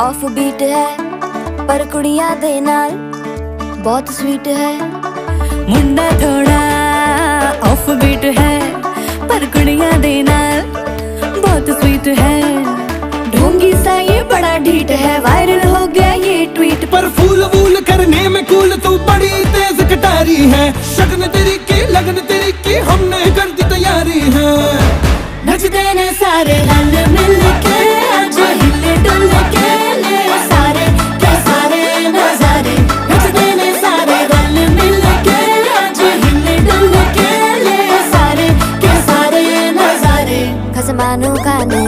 Off beat है पर कुड़ियां दे नाल बहुत स्वीट है। मुंडा थोड़ा ऑफ बीट है पर कुड़ियां दे नाल बहुत स्वीट है। ढोंगी सा ये बड़ा ढीठ है, वायरल हो गया ये ट्वीट। पर फूल वूल करने में कूल तू बड़ी तेज कटारी है। शगन तेरी की लगन तेरी की हमने कर दी तैयारी है। नचते ने सारे रल मिल के आज हिले डुल के ले सारे के सारे नजारे। नचते ने सारे रल मिल के आज हिले डुल के ले सारे के सारे नजारे। खसमानू खाने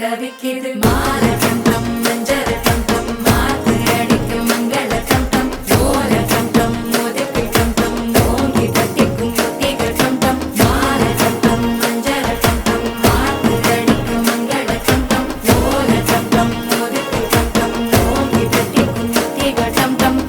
தவிக்கிது மாற கண்டம் மஞ்சர கண்டம் மாத்து அடிக்கும் மங்கள கண்டம் ஓர கண்டம் மோதிப்பி கண்டம் ஓங்கி கட்டிக்கும் முத்திக கண்டம் மாற கண்டம் மஞ்சர கண்டம் மாத்து அடிக்கும் மங்கள கண்டம் ஓர கண்டம் மோதிப்பி கண்டம் ஓங்கி கட்டிக்கும் முத்திக கண்டம்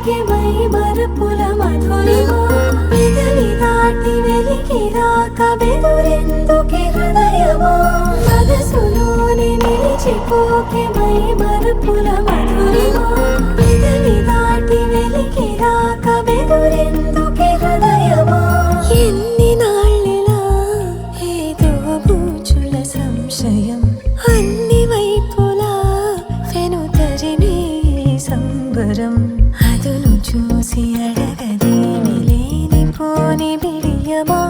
మరిచిపోకే మై మరపుల మధురిమా పెదవి దాటి వెలికి రాక బెదురెందుకే హృదయమా మనసులోనే నిలిచిపోకే మై మరపుల మధురిమా పెదవి దాటి వెలికి రాక బెదురెందుకే హృదయమా ఎన్ని నాళ్ళిలా ఏదో బూచుల సంశయం అన్ని వైపులా వెనుతరినే సంబరం అదును చూసి అడగదేమి లేని పోని బిడియమా